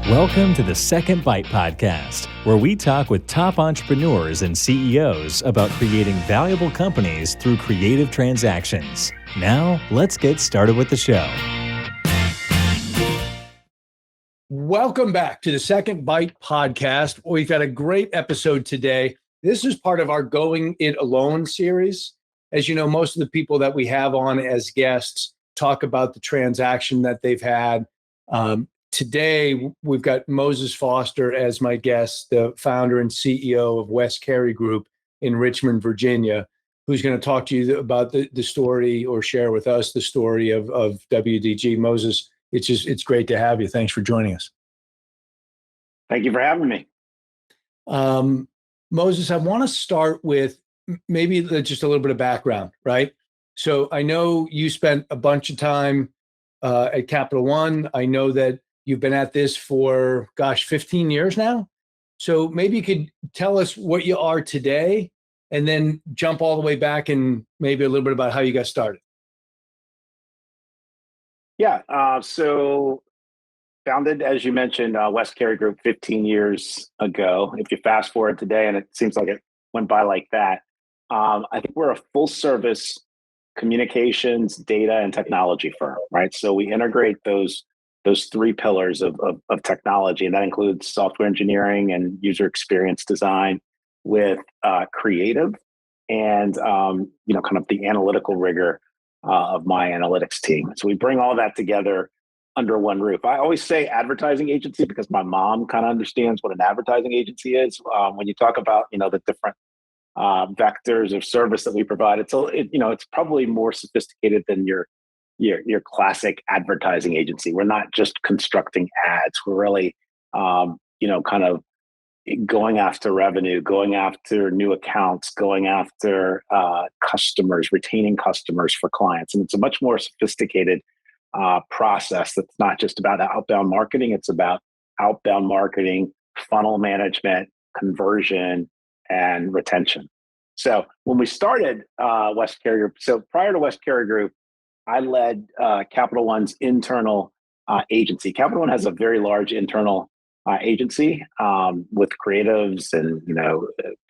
Welcome to the Second Bite podcast, where we talk with top entrepreneurs and CEOs about creating valuable companies through creative transactions. Now, let's get started with the show. Welcome back to the Second Bite podcast. We've got a great episode today. This is part of our Going It Alone series. As you know, most of the people that we have on as guests talk about the transaction that they've had. Today, we've got Moses Foster as my guest, the founder and CEO of West Cary Group in Richmond, Virginia, who's going to talk to you about the story or share with us the story of WDG. Moses, it's great to have you. Thanks for joining us. Thank you for having me. Moses, I want to start with maybe just a little bit of background, right? So I know you spent a bunch of time at Capital One. I know that you've been at this for, 15 years now. So maybe you could tell us what you are today and then jump all the way back and maybe a little bit about how you got started. Yeah. So founded, as you mentioned, West Cary Group 15 years ago. If you fast forward today, and it seems like it went by like that, I think we're a full service communications, data, and technology firm, right? So we integrate those three pillars of technology, and that includes software engineering and user experience design with creative and kind of the analytical rigor of my analytics team. So we bring all that together under one roof. I always say advertising agency because my mom kind of understands what an advertising agency is. When you talk about the different vectors of service that we provide, it's probably more sophisticated than your classic advertising agency. We're not just constructing ads. We're really, kind of going after revenue, going after new accounts, going after customers, retaining customers for clients. And it's a much more sophisticated process that's not just about outbound marketing. It's about outbound marketing, funnel management, conversion, and retention. So when we started West Cary Group, so prior to West Cary Group, I led Capital One's internal agency. Capital One has a very large internal agency with creatives and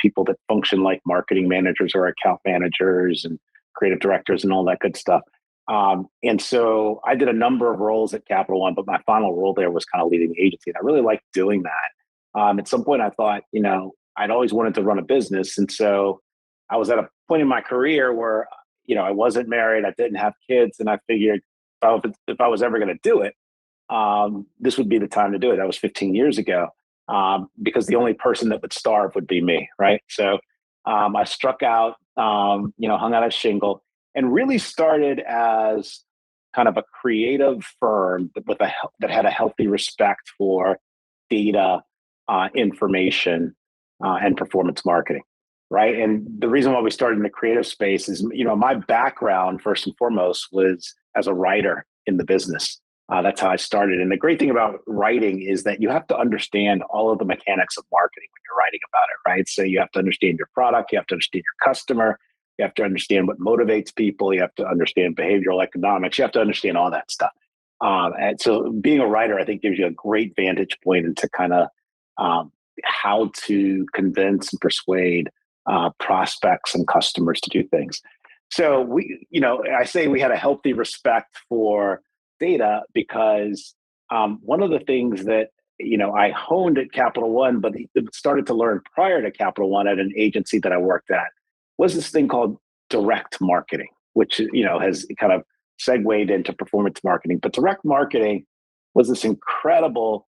people that function like marketing managers or account managers and creative directors and all that good stuff. And so I did a number of roles at Capital One, but my final role there was kind of leading the agency, and I really liked doing that. At some point, I thought, I'd always wanted to run a business, and so I was at a point in my career where I wasn't married, I didn't have kids, and I figured if I was ever going to do it, this would be the time to do it. That was 15 years ago, because the only person that would starve would be me, right? So I struck out, hung out a shingle, and really started as kind of a creative firm that had a healthy respect for data, information, and performance marketing. Right. And the reason why we started in the creative space is, my background, first and foremost, was as a writer in the business. That's how I started. And the great thing about writing is that you have to understand all of the mechanics of marketing when you're writing about it. Right. So you have to understand your product. You have to understand your customer. You have to understand what motivates people. You have to understand behavioral economics. You have to understand all that stuff. And so being a writer, I think, gives you a great vantage point into kind of how to convince and persuade prospects and customers to do things. So I say we had a healthy respect for data because one of the things that, I honed at Capital One, but started to learn prior to Capital One at an agency that I worked at, was this thing called direct marketing, which, has kind of segued into performance marketing. But direct marketing was this incredible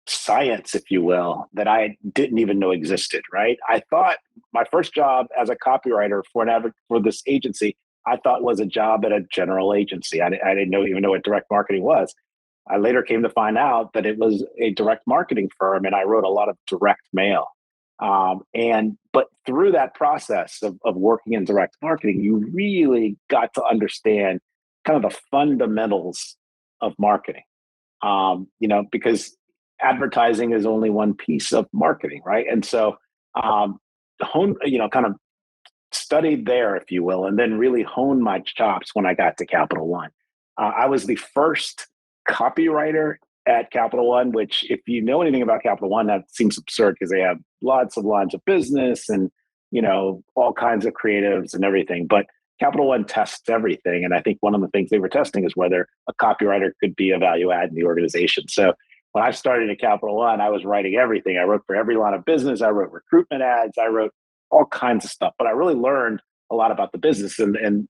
science, if you will, that I didn't even know existed, right? I thought my first job as a copywriter for this agency, I thought was a job at a general agency. I didn't even know what direct marketing was. I later came to find out that it was a direct marketing firm, and I wrote a lot of direct mail. But through that process of working in direct marketing, you really got to understand kind of the fundamentals of marketing, because advertising is only one piece of marketing, right? And so, kind of studied there, if you will, and then really honed my chops when I got to Capital One. I was the first copywriter at Capital One, which if you know anything about Capital One, that seems absurd because they have lots of lines of business and, all kinds of creatives and everything. But Capital One tests everything. And I think one of the things they were testing is whether a copywriter could be a value add in the organization. So when I started at Capital One, I was writing everything. I wrote for every line of business. I wrote recruitment ads. I wrote all kinds of stuff. But I really learned a lot about the business and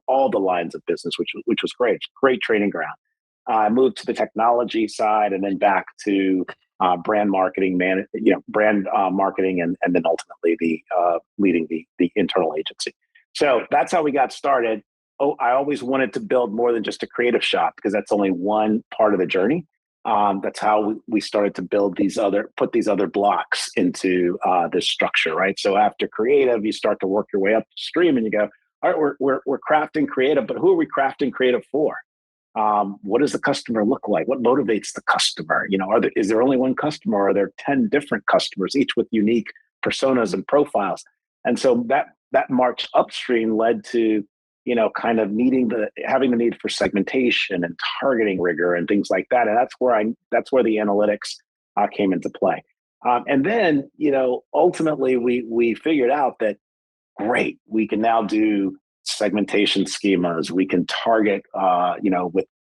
all the lines of business, which was great. Great training ground. I moved to the technology side and then back to brand marketing, marketing, and then ultimately leading the internal agency. So that's how we got started. Oh, I always wanted to build more than just a creative shop because that's only one part of the journey. That's how we started to put these other blocks into this structure, right? So after creative, you start to work your way upstream, and you go, all right, we're crafting creative, but who are we crafting creative for? What does the customer look like? What motivates the customer? Is there only one customer, or are there 10 different customers, each with unique personas and profiles? And so that march upstream led to kind of having the need for segmentation and targeting rigor and things like that. And that's where the analytics came into play. And then, ultimately we figured out that, great, we can now do segmentation schemas. We can target,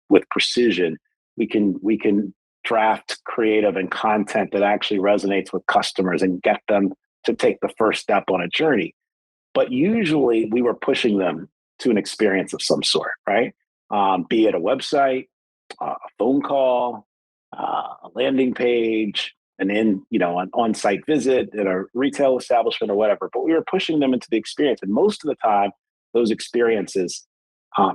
with precision. We can draft creative and content that actually resonates with customers and get them to take the first step on a journey. But usually we were pushing them to an experience of some sort, right? Be it a website, a phone call, a landing page, an on-site visit at a retail establishment or whatever. But we were pushing them into the experience. And most of the time, those experiences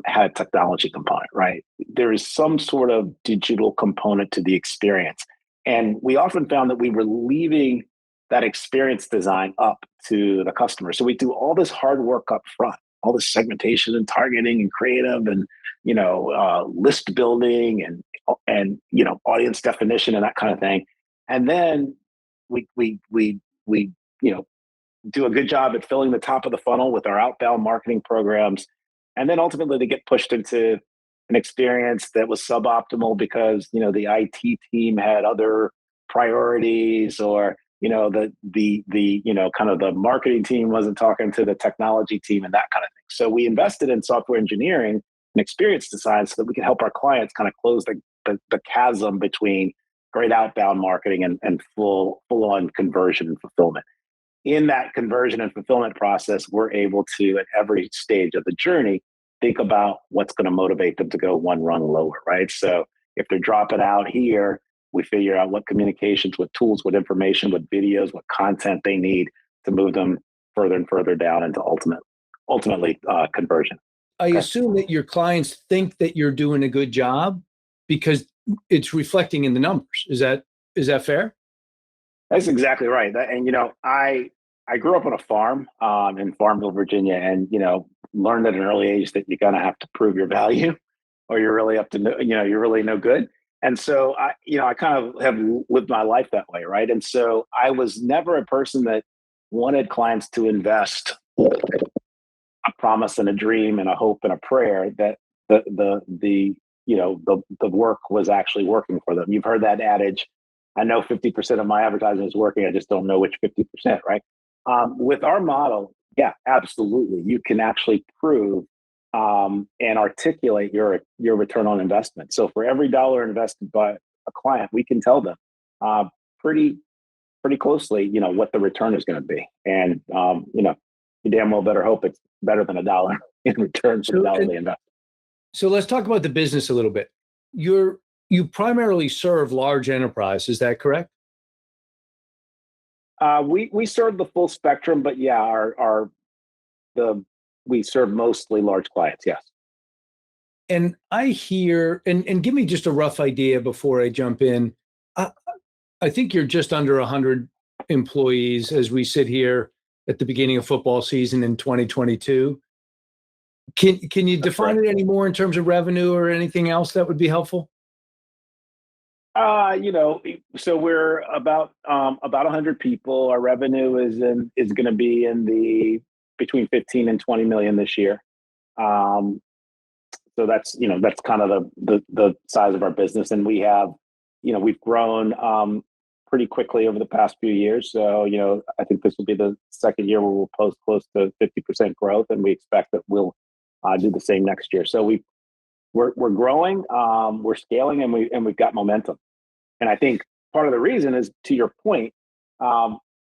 had a technology component, right? There is some sort of digital component to the experience. And we often found that we were leaving that experience design up to the customer. So we do all this hard work up front, all this segmentation and targeting and creative and, list building and audience definition and that kind of thing. And then we do a good job at filling the top of the funnel with our outbound marketing programs. And then ultimately they get pushed into an experience that was suboptimal because, the IT team had other priorities, or, kind of the marketing team wasn't talking to the technology team and that kind of thing. So we invested in software engineering and experience design so that we could help our clients kind of close the chasm between great outbound marketing and full on conversion and fulfillment. In that conversion and fulfillment process, we're able to, at every stage of the journey, think about what's going to motivate them to go one rung lower, right? So if they're dropping out here, we figure out what communications, what tools, what information, what videos, what content they need to move them further and further down into ultimately conversion. I assume that your clients think that you're doing a good job because it's reflecting in the numbers. Is that fair? That's exactly right. And I grew up on a farm in Farmville, Virginia, and learned at an early age that you're gonna have to prove your value, or you're really you're really no good. And so I kind of have lived my life that way, right? And so I was never a person that wanted clients to invest a promise and a dream and a hope and a prayer that the work was actually working for them. You've heard that adage. I know 50% of my advertising is working. I just don't know which 50%, right? With our model, yeah, absolutely. You can actually prove and articulate your return on investment. So for every dollar invested by a client, we can tell them pretty closely, what the return is going to be. And you damn well better hope it's better than $1 in return for the dollar they invest. So let's talk about the business a little bit. You primarily serve large enterprise, is that correct? We serve the full spectrum, but yeah, we serve mostly large clients, yes. And I hear, and give me just a rough idea before I jump in. I think you're just under 100 employees as we sit here at the beginning of football season in 2022. Can you define it any more in terms of revenue or anything else that would be helpful? So we're about 100 people. Our revenue is going to be between 15 and 20 million this year. So that's kind of the size of our business. And we have we've grown pretty quickly over the past few years. So, I think this will be the second year where we'll post close to 50% growth, and we expect that we'll do the same next year. So we're growing, we're scaling, and we've got momentum. And I think part of the reason is, to your point,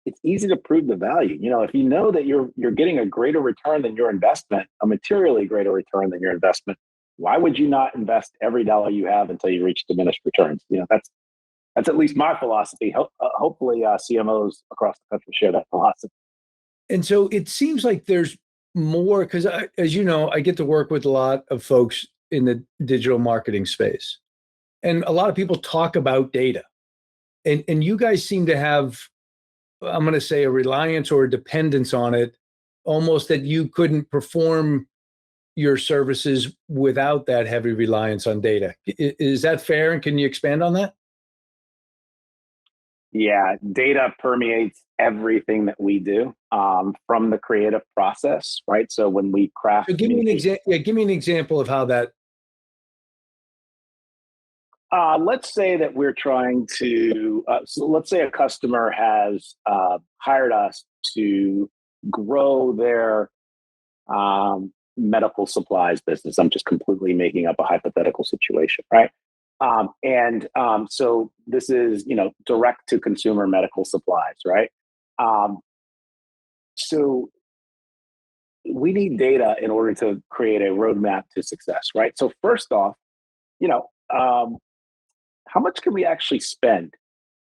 it's easy to prove the value. If you know that you're getting a greater return than your investment, a materially greater return than your investment, why would you not invest every dollar you have until you reach diminished returns? That's at least my philosophy. Hopefully, CMOs across the country share that philosophy. And so it seems like there's more, because as you know, I get to work with a lot of folks in the digital marketing space. And a lot of people talk about data. And you guys seem to have, I'm going to say, a reliance or a dependence on it, almost that you couldn't perform your services without that heavy reliance on data. Is that fair? And can you expand on that? Yeah, data permeates everything that we do, from the creative process, right? So when we craft, So give me an example. Yeah, give me an example of how that. Let's say that we're trying to. So let's say a customer has hired us to grow their medical supplies business. I'm just completely making up a hypothetical situation, right? So this is, direct to consumer medical supplies, right? So we need data in order to create a roadmap to success, right? So first off, how much can we actually spend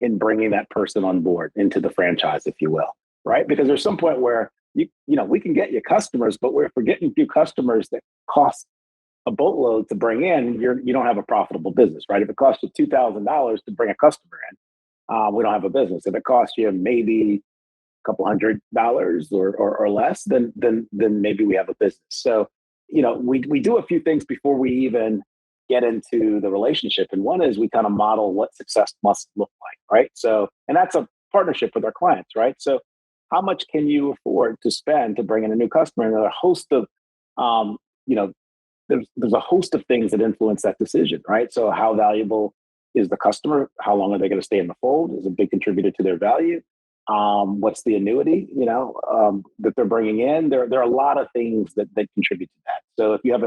in bringing that person on board into the franchise, if you will, right? Because there's some point where we can get you customers, but if we're getting few customers that cost a boatload to bring in, you don't have a profitable business, right? If it costs you $2,000 to bring a customer in, we don't have a business. If it costs you maybe a couple $100 or less, then maybe we have a business. So, we do a few things before we even get into the relationship. And one is we kind of model what success must look like, right? So, and that's a partnership with our clients, right? So how much can you afford to spend to bring in a new customer? And there are a host of, there's a host of things that influence that decision, right? So how valuable is the customer? How long are they going to stay in the fold? Is a big contributor to their value. What's the annuity, that they're bringing in? There are a lot of things that contribute to that. So if you have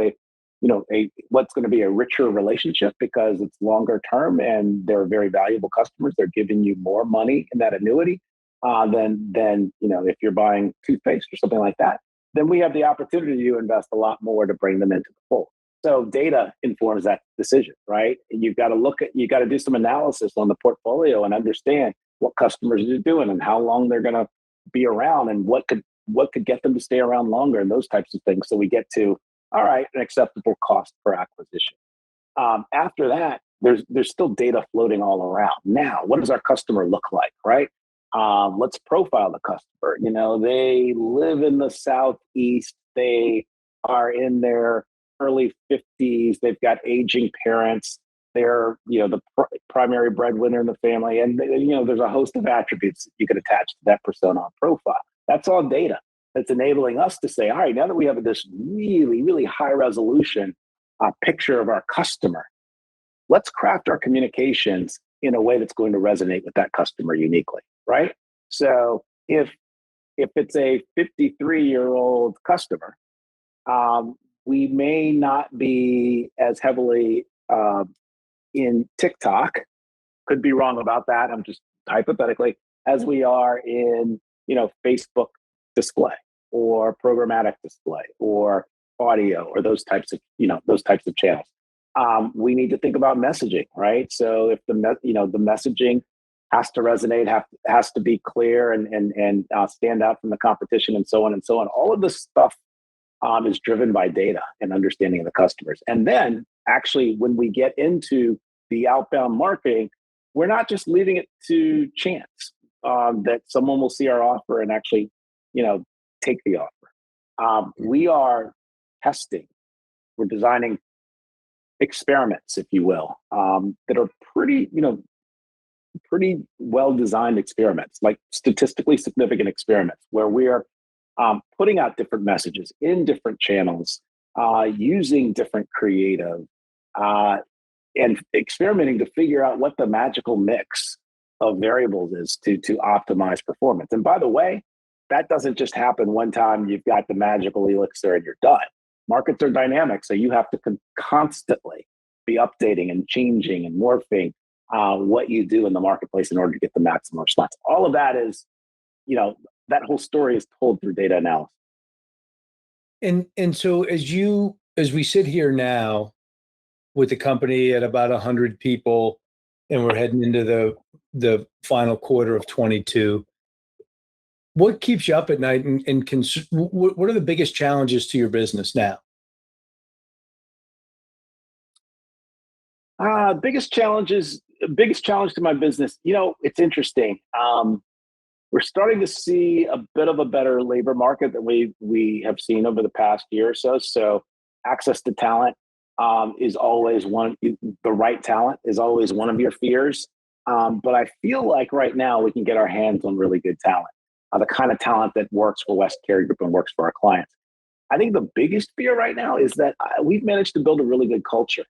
what's going to be a richer relationship because it's longer term and they're very valuable customers, they're giving you more money in that annuity than if you're buying toothpaste or something like that, then we have the opportunity to invest a lot more to bring them into the fold. So data informs that decision, right? And you got to do some analysis on the portfolio and understand what customers are doing and how long they're going to be around and what could get them to stay around longer and those types of things. So we get to, all right, an acceptable cost per acquisition. After that, there's still data floating all around. Now, what does our customer look like, right? Let's profile the customer. They live in the Southeast. They are in their early 50s. They've got aging parents. They're, the primary breadwinner in the family. And, there's a host of attributes that you can attach to that persona profile. That's all data that's enabling us to say, all right, now that we have this really, really high resolution picture of our customer, let's craft our communications in a way that's going to resonate with that customer uniquely, right? So if it's a 53-year-old customer, we may not be as heavily in TikTok, could be wrong about that, I'm just hypothetically, as we are in, Facebook display or programmatic display or audio or those types of channels. We need to think about messaging, right? So if the messaging has to resonate, has to be clear and stand out from the competition and so on and so on. All of this stuff is driven by data and understanding of the customers. And then actually, when we get into the outbound marketing, we're not just leaving it to chance that someone will see our offer and actually, take the offer. We are testing. We're designing experiments, if you will, that are pretty well designed experiments, like statistically significant experiments, where we are putting out different messages in different channels, using different creative, and experimenting to figure out what the magical mix of variables is to optimize performance. And by the way, that doesn't just happen one time you've got the magical elixir and you're done. Markets are dynamic, so you have to constantly be updating and changing and morphing what you do in the marketplace in order to get the maximum response. All of that is, that whole story is told through data analysis. And so as we sit here now with the company at about 100 people, and we're heading into the final quarter of 22, what keeps you up at night, and what are the biggest challenges to your business now? Biggest challenge to my business. It's interesting. We're starting to see a bit of a better labor market than we have seen over the past year or so. So access to talent is always the right talent is always one of your fears. But I feel like right now we can get our hands on really good talent, the kind of talent that works for West Cary Group and works for our clients. I think the biggest fear right now is that we've managed to build a really good culture.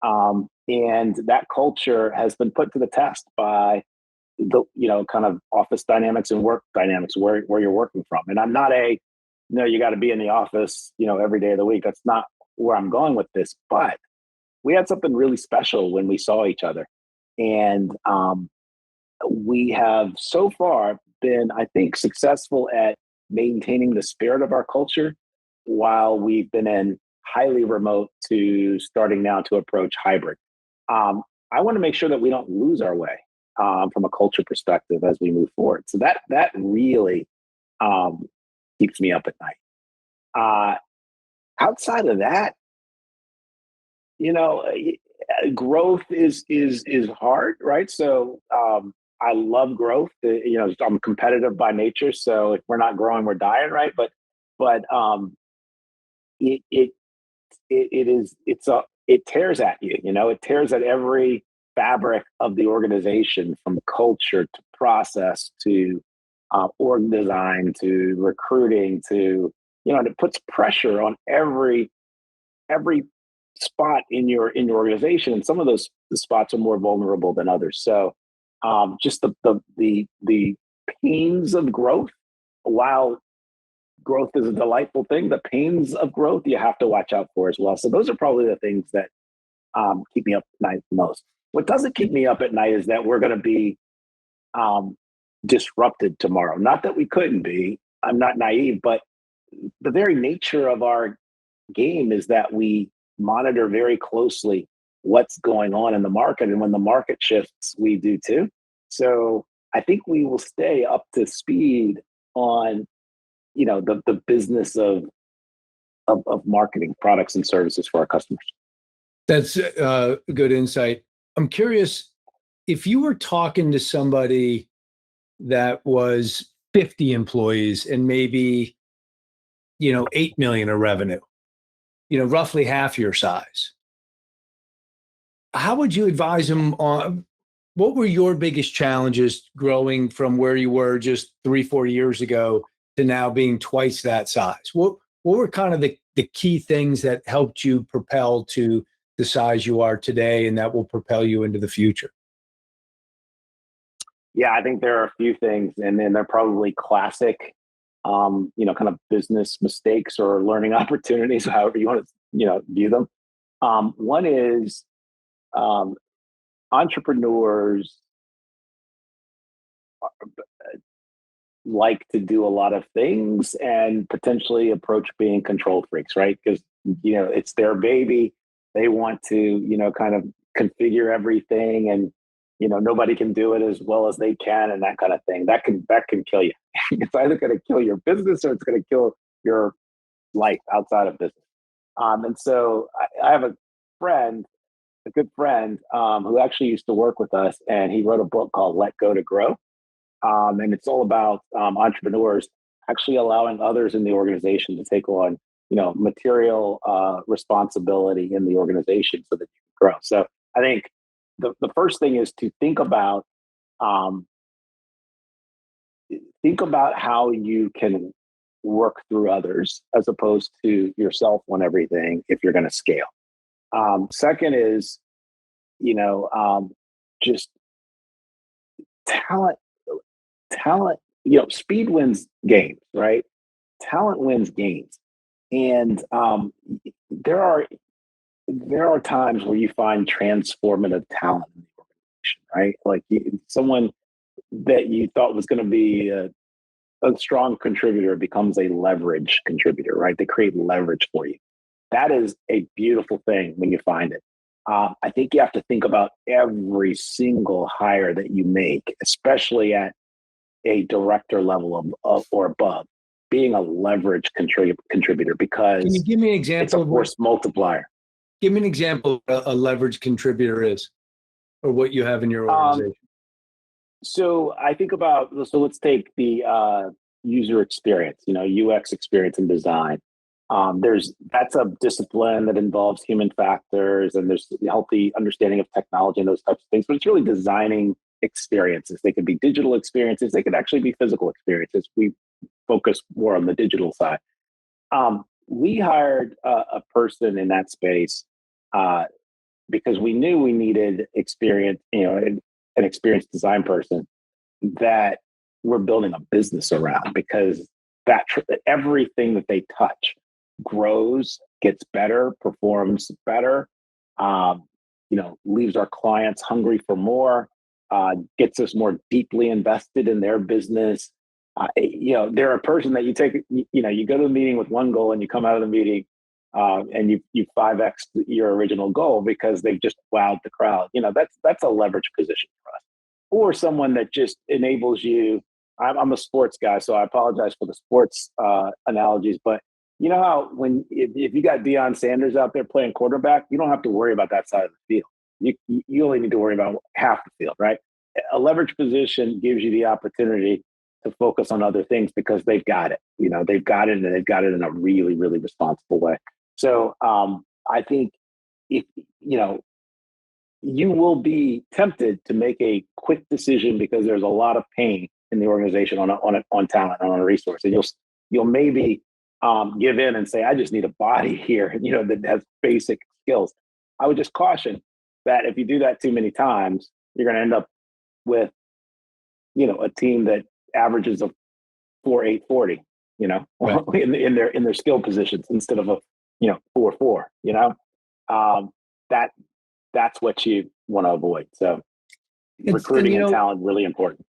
And that culture has been put to the test by the, kind of office dynamics and work dynamics where you're working from. And I'm not you got to be in the office, every day of the week. That's not where I'm going with this, but we had something really special when we saw each other. And we have so far been, I think, successful at maintaining the spirit of our culture while we've been in highly remote to starting now to approach hybrid. I want to make sure that we don't lose our way from a culture perspective as we move forward. So that really keeps me up at night. Outside of that, growth is hard, right? So I love growth. I'm competitive by nature, so if we're not growing, we're dying, right? But it tears at you. It tears at every fabric of the organization, from culture to process to org design to recruiting to and it puts pressure on every spot in your organization, and some of those spots are more vulnerable than others. So just the pains of growth, while growth is a delightful thing, the pains of growth you have to watch out for as well. So those are probably the things that keep me up at night the most. What doesn't keep me up at night is that we're going to be disrupted tomorrow. Not that we couldn't be. I'm not naive, but the very nature of our game is that we monitor very closely what's going on in the market, and when the market shifts, we do too. So I think we will stay up to speed on the business of marketing products and services for our customers. That's good insight. I'm curious, if you were talking to somebody that was 50 employees and maybe 8 million of revenue, roughly half your size, how would you advise them on what were your biggest challenges growing from where you were just 3-4 years ago to now being twice that size? What were kind of the key things that helped you propel to the size you are today and that will propel you into the future? Yeah, I think there are a few things, and then they're probably classic, kind of business mistakes or learning opportunities, however you want to, view them. One is entrepreneurs like to do a lot of things and potentially approach being control freaks, right? Because, it's their baby. They want to, kind of configure everything, and, nobody can do it as well as they can, and that kind of thing. That can kill you. It's either going to kill your business or it's going to kill your life outside of business. And so I have a good friend who actually used to work with us, and he wrote a book called Let Go to Grow. And it's all about entrepreneurs actually allowing others in the organization to take on, material responsibility in the organization so that you can grow. So I think the first thing is to think about how you can work through others as opposed to yourself on everything if you're going to scale. Second is just talent, talent, speed wins games, right? Talent wins games. And there are there are times where you find transformative talent in the organization, right? Like someone that you thought was going to be a strong contributor becomes a leverage contributor, right? They create leverage for you. That is a beautiful thing when you find it. I think you have to think about every single hire that you make, especially at a director level or above, being a leverage contributor, Can you because give me an it's a example of force multiplier. give me an example of a leverage contributor is, or what you have in your Um, organization? so I think about, so let's take the user experience, UX experience and design. That's a discipline that involves human factors, and there's a healthy understanding of technology and those types of things, but it's really designing experiences. They could be digital experiences. They could actually be physical experiences. We focus more on the digital side. We hired a person in that space because we knew we needed experience, an experienced design person that we're building a business around, because everything that they touch grows, gets better, performs better, leaves our clients hungry for more, gets us more deeply invested in their business. They're a person that you go to a meeting with one goal and you come out of the meeting and you 5x your original goal because they've just wowed the crowd. That's a leverage position for us. Or someone that just enables you. I'm a sports guy, so I apologize for the sports analogies, but you know how if you got Deion Sanders out there playing quarterback, you don't have to worry about that side of the field. You only need to worry about half the field, right? A leverage position gives you the opportunity to focus on other things because they've got it. They've got it, and they've got it in a really, really responsible way. So I think if you will be tempted to make a quick decision because there's a lot of pain in the organization on talent, on a resource, and you'll maybe give in and say, I just need a body here, that has basic skills. I would just caution that if you do that too many times, you're going to end up with, a team that averages a 4.840, Right. in their skill positions instead of a 4.4. That's what you want to avoid. So recruiting and talent really important.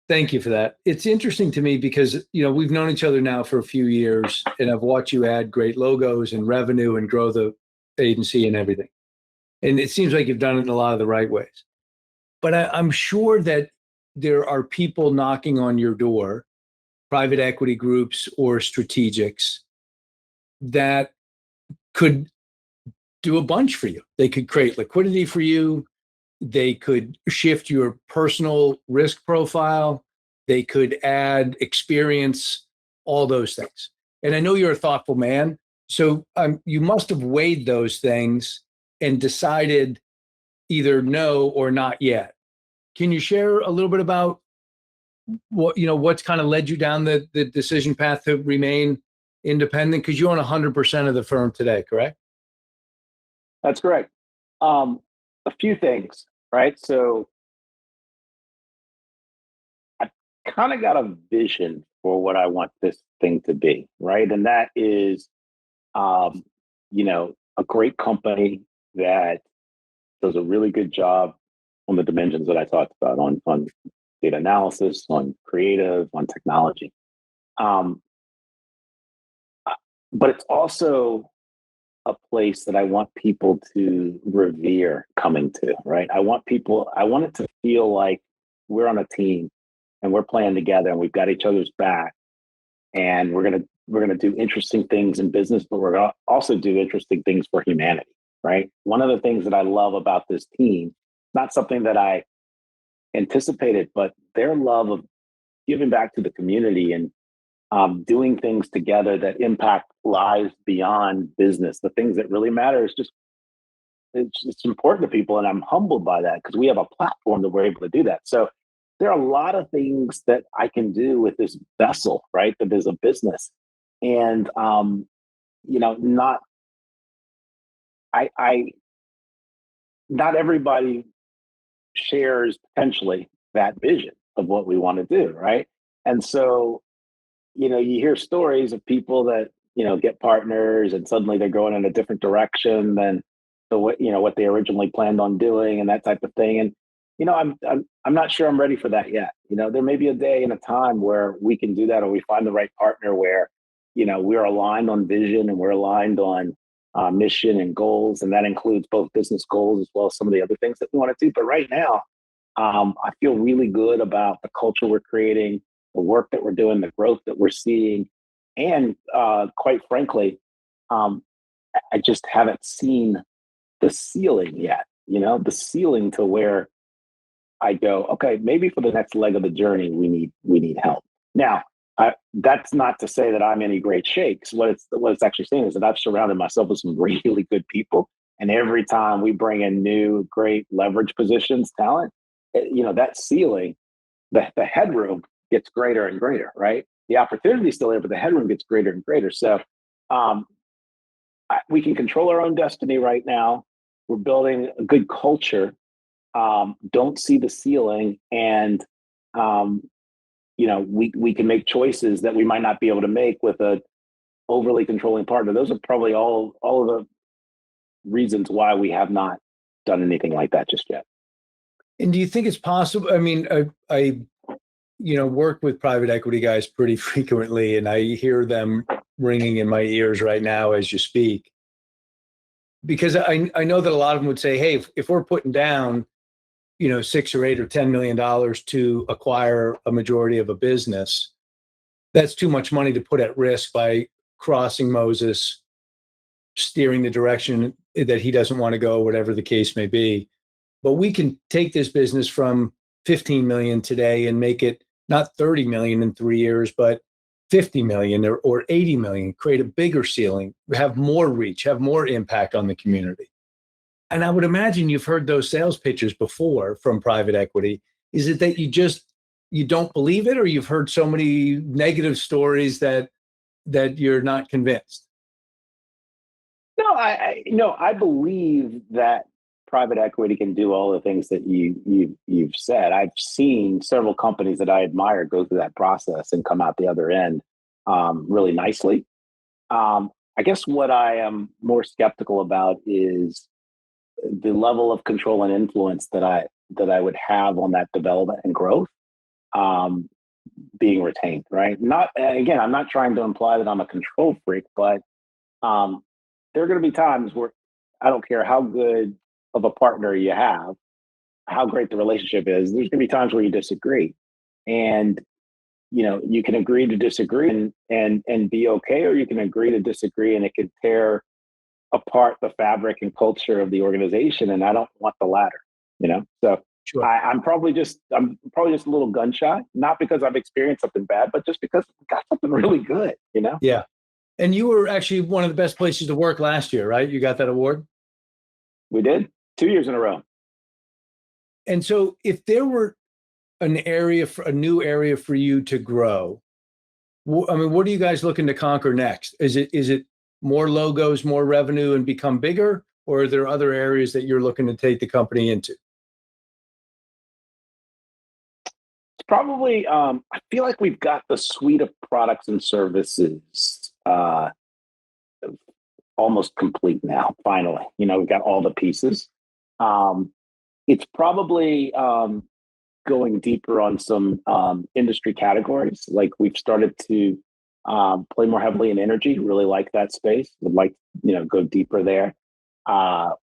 Thank you for that. It's interesting to me because, we've known each other now for a few years, and I've watched you add great logos and revenue and grow the agency and everything. And it seems like you've done it in a lot of the right ways. But I'm sure that there are people knocking on your door, private equity groups or strategics, that could do a bunch for you. They could create liquidity for you. They could shift your personal risk profile. They could add experience, all those things. And I know you're a thoughtful man. So you must have weighed those things and decided either no or not yet. Can you share a little bit about what's kind of led you down the decision path to remain independent? Because you own 100% of the firm today, correct? That's correct. A few things, right? So I kind of got a vision for what I want this thing to be, right? And that is, a great company that does a really good job on the dimensions that I talked about, on data analysis, on creative, on technology. But it's also a place that I want people to revere coming to, right? I want it to feel like we're on a team and we're playing together and we've got each other's back, and we're going to do interesting things in business, but we're going to also do interesting things for humanity, right? One of the things that I love about this team, not something that I anticipated, but their love of giving back to the community and doing things together that impact lives beyond business. The things that really matter is just, it's important to people. And I'm humbled by that because we have a platform that we're able to do that. So there are a lot of things that I can do with this vessel, right? That is a business. And, not everybody shares potentially that vision of what we want to do, right? And so, you hear stories of people that, get partners and suddenly they're going in a different direction than what they originally planned on doing and that type of thing. And, I'm not sure I'm ready for that yet. There may be a day and a time where we can do that, or we find the right partner where, we're aligned on vision and we're aligned on mission and goals. And that includes both business goals as well as some of the other things that we want to do. But right now, I feel really good about the culture we're creating, the work that we're doing, the growth that we're seeing. And quite frankly, I just haven't seen the ceiling yet, the ceiling to where I go, okay, maybe for the next leg of the journey, we need help. Now, that's not to say that I'm any great shakes. What it's actually saying is that I've surrounded myself with some really good people, and every time we bring in new, great leverage positions, talent, that ceiling, the headroom gets greater and greater, right? The opportunity is still there, but the headroom gets greater and greater. So um, we can control our own destiny right now. We're building a good culture. Don't see the ceiling, and we can make choices that we might not be able to make with a overly controlling partner. Those are probably all of the reasons why we have not done anything like that just yet. And do you think it's possible? I mean, I work with private equity guys pretty frequently, and I hear them ringing in my ears right now as you speak. Because I know that a lot of them would say, hey, if we're putting down, $6 or $8 or $10 million to acquire a majority of a business, that's too much money to put at risk by crossing Moses, steering the direction that he doesn't want to go, whatever the case may be. But we can take this business from 15 million today and make it not 30 million in 3 years, but 50 million or 80 million, create a bigger ceiling, have more reach, have more impact on the community. And I would imagine you've heard those sales pitches before from private equity. Is it that you don't believe it, or you've heard so many negative stories that you're not convinced? No, I believe that private equity can do all the things that you've said. I've seen several companies that I admire go through that process and come out the other end really nicely. I guess what I am more skeptical about is the level of control and influence that I would have on that development and growth being retained. Right? Not again, I'm not trying to imply that I'm a control freak, but there are going to be times where I don't care how good of a partner you have, how great the relationship is. There's going to be times where you disagree, and you can agree to disagree and be okay, or you can agree to disagree and it can tear apart the fabric and culture of the organization. And I don't want the latter. So Sure. I'm probably just a little gun shy, not because I've experienced something bad, but just because we got something really good. Yeah. And you were actually one of the best places to work last year, right? You got that award? We did 2 years in a row. And so if there were a new area for you to grow, I mean, what are you guys looking to conquer next? Is it more logos, more revenue, and become bigger? Or are there other areas that you're looking to take the company into? It's probably, I feel like we've got the suite of products and services almost complete now, finally. We've got all the pieces. It's probably going deeper on some industry categories. Like we've started to play more heavily in energy, really like that space, would like, go deeper there.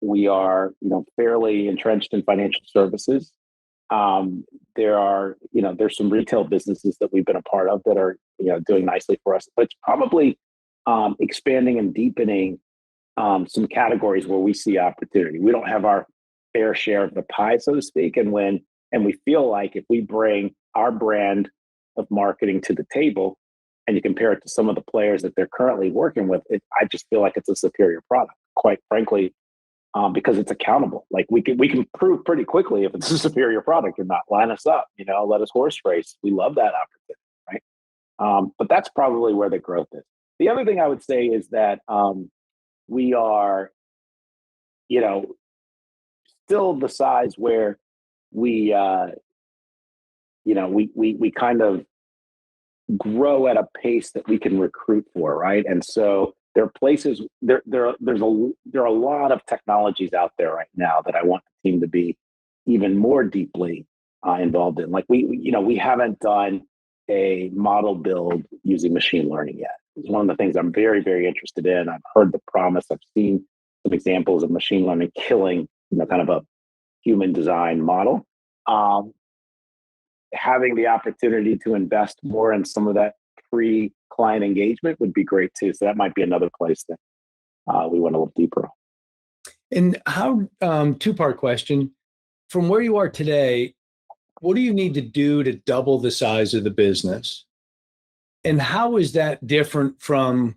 We are, fairly entrenched in financial services. There's some retail businesses that we've been a part of that are, doing nicely for us. But it's probably expanding and deepening some categories where we see opportunity. We don't have our fair share of the pie, so to speak. And we feel like if we bring our brand of marketing to the table and you compare it to some of the players that they're currently working with, I just feel like it's a superior product, quite frankly, because it's accountable. Like we can prove pretty quickly if it's a superior product or not. Line us up, let us horse race. We love that opportunity, right? But that's probably where the growth is. The other thing I would say is that we are, still the size where we, we kind of grow at a pace that we can recruit for, right? And so there are places there are a lot of technologies out there right now that I want the team to be even more deeply involved in. Like we haven't done a model build using machine learning yet. It's one of the things I'm very, very interested in. I've heard the promise. I've seen some examples of machine learning killing, kind of a human design model. Having the opportunity to invest more in some of that pre-client engagement would be great too. So that might be another place that we want to look deeper. And how, two-part question, from where you are today, what do you need to do to double the size of the business? And how is that different from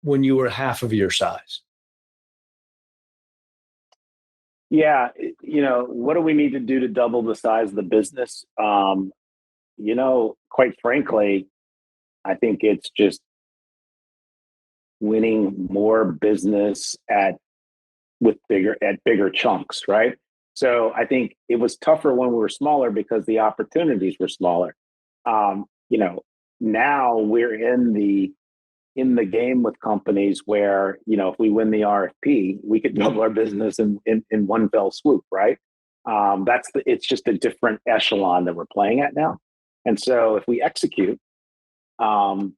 when you were half of your size? Yeah, what do we need to do to double the size of the business? Quite frankly, I think it's just winning more business at bigger chunks, right? So I think it was tougher when we were smaller because the opportunities were smaller. Now we're in the game with companies where, if we win the RFP, we could double our business in one fell swoop, right? It's just a different echelon that we're playing at now. And so if we execute, I'm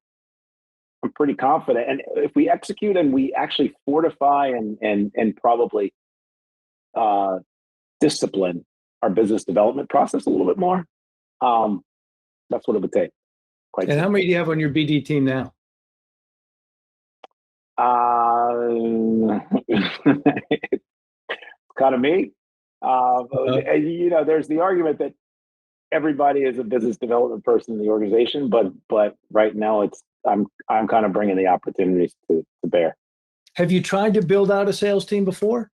pretty confident. And if we execute and we actually fortify and probably discipline our business development process a little bit more, that's what it would take. And how many do you have on your BD team now? It's kind of me. There's the argument that everybody is a business development person in the organization, but right now I'm kind of bringing the opportunities to bear. Have you tried to build out a sales team before?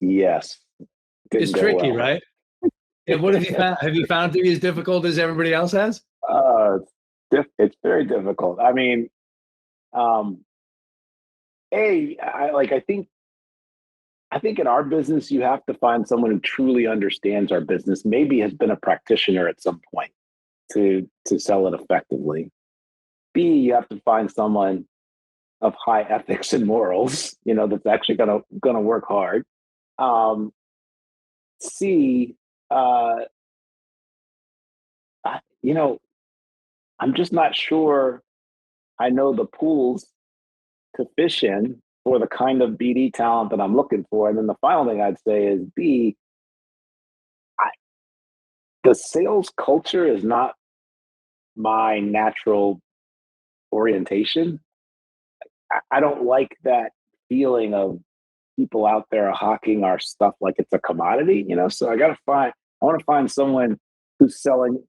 Yes. It's tricky, right? And what have you found? Have you found it to be as difficult as everybody else has? It's very difficult. I mean, I think in our business, you have to find someone who truly understands our business, maybe has been a practitioner at some point to sell it effectively. B, you have to find someone of high ethics and morals, that's actually gonna work hard. C, I'm just not sure I know the pools to fish in for the kind of BD talent that I'm looking for. And then the final thing I'd say is B, the sales culture is not my natural orientation. I don't like that feeling of people out there hawking our stuff like it's a commodity, so I want to find someone who's selling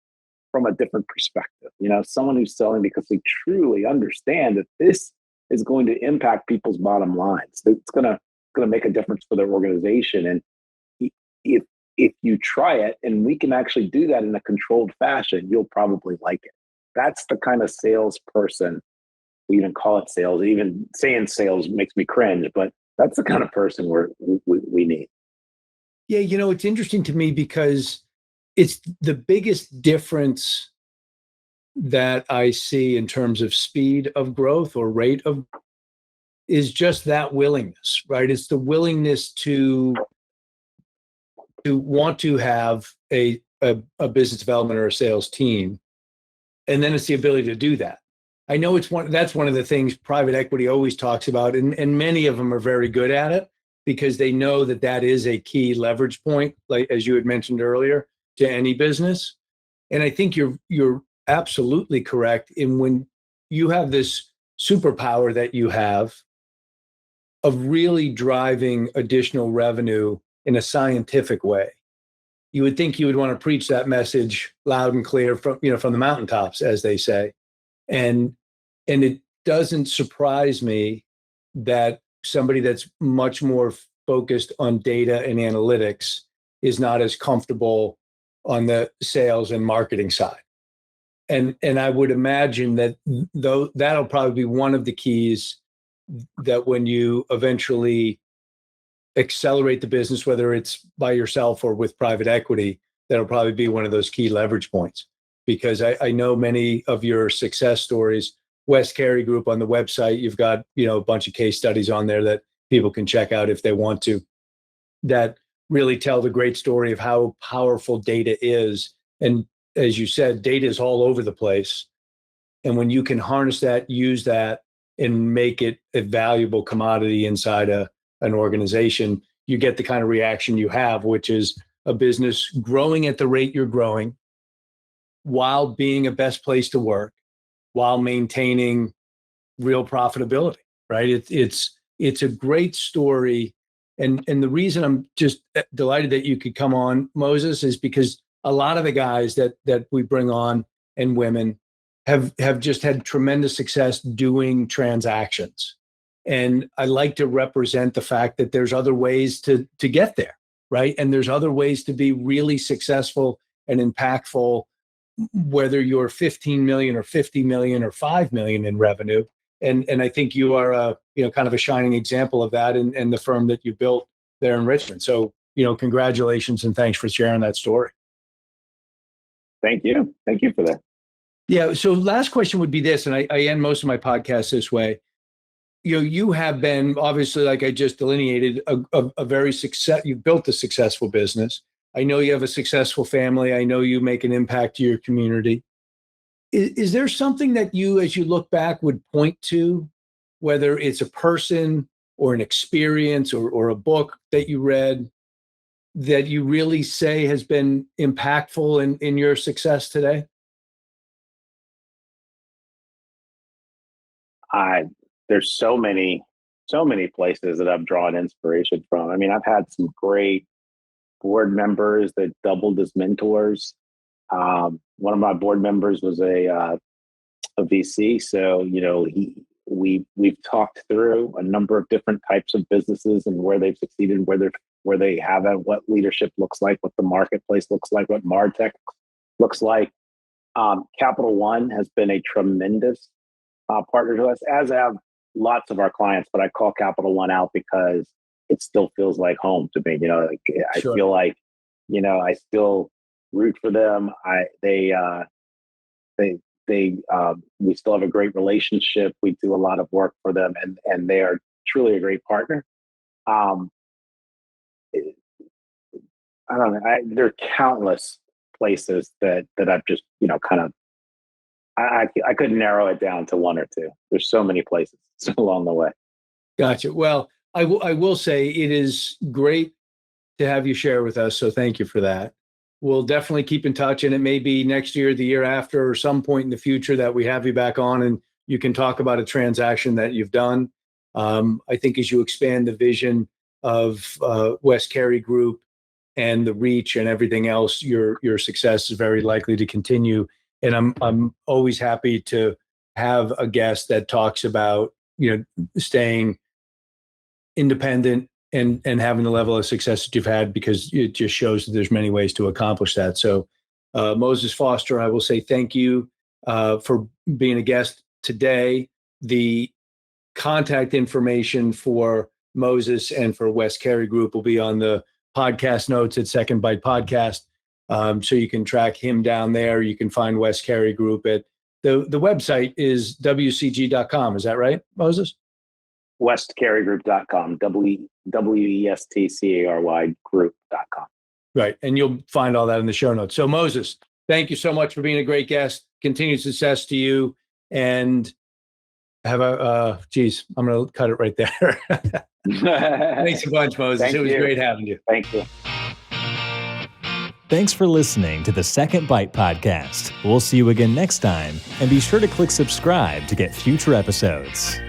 from a different perspective, someone who's selling because they truly understand that this is going to impact people's bottom lines. It's going to make a difference for their organization. And if you try it, and we can actually do that in a controlled fashion, you'll probably like it. That's the kind of salesperson. We even call it sales. Even saying sales makes me cringe, but that's the kind of person we need. Yeah, it's interesting to me because it's the biggest difference that I see in terms of speed of growth or rate of is just that willingness, right? It's the willingness to want to have a business development or a sales team. And then it's the ability to do that. I know that's one of the things private equity always talks about, and many of them are very good at it because they know that is a key leverage point, like as you had mentioned earlier, to any business. And I think you're absolutely correct in when you have this superpower that you have of really driving additional revenue in a scientific way. You would think you would want to preach that message loud and clear from the mountaintops, as they say. And it doesn't surprise me that somebody that's much more focused on data and analytics is not as comfortable on the sales and marketing side. And I would imagine that though that'll probably be one of the keys that when you eventually accelerate the business, whether it's by yourself or with private equity, that'll probably be one of those key leverage points. Because I know many of your success stories, West Cary Group on the website, you've got, a bunch of case studies on there that people can check out if they want to, that really tell the great story of how powerful data is. And as you said, data is all over the place. And when you can harness that, use that, and make it a valuable commodity inside an organization, you get the kind of reaction you have, which is a business growing at the rate you're growing while being a best place to work, while maintaining real profitability, right? It's a great story. And the reason I'm just delighted that you could come on, Moses, is because a lot of the guys that we bring on, and women, have just had tremendous success doing transactions. And I like to represent the fact that there's other ways to get there, right? And there's other ways to be really successful and impactful, whether you're 15 million or 50 million or 5 million in revenue. And I think you are kind of a shining example of that in the firm that you built there in Richmond. So, congratulations and thanks for sharing that story. Thank you. Thank you for that. Yeah. So last question would be this, and I end most of my podcasts this way. You have been, obviously, like I just delineated, you've built a successful business. I know you have a successful family. I know you make an impact to your community. Is there something that you, as you look back, would point to, whether it's a person or an experience or a book that you read, that you really say has been impactful in your success today? There's so many places that I've drawn inspiration from. I mean, I've had some great board members that doubled as mentors. One of my board members was a VC, so we've talked through a number of different types of businesses and where they've succeeded, where they haven't, what leadership looks like, what the marketplace looks like, what MarTech looks like. Capital One has been a tremendous partner to us, as have lots of our clients, but I call Capital One out because it still feels like home to me. I feel like, I still root for them. We still have a great relationship. We do a lot of work for them, and they are truly a great partner. I don't know. There are countless places that I've just, kind of, I couldn't narrow it down to one or two. There's so many places along the way. Gotcha. Well, I will say it is great to have you share with us. So thank you for that. We'll definitely keep in touch, and it may be next year, the year after, or some point in the future that we have you back on and you can talk about a transaction that you've done. I think as you expand the vision of West Cary Group and the reach and everything else, your success is very likely to continue. And I'm always happy to have a guest that talks about, staying independent and having the level of success that you've had, because it just shows that there's many ways to accomplish that. So Moses Foster, I will say thank you for being a guest today. The contact information for Moses and for West Cary Group will be on the podcast notes at Second Bite Podcast. So you can track him down there. You can find West Cary Group at the website is wcg.com. Is that right, Moses? westcarygroup.com, WESTCARY group.com. Right. And you'll find all that in the show notes. So Moses, thank you so much for being a great guest. Continued success to you. And have I'm going to cut it right there. Thanks a bunch, Moses. It was great having you. Thank you. Thanks for listening to the Second Bite Podcast. We'll see you again next time, and be sure to click subscribe to get future episodes.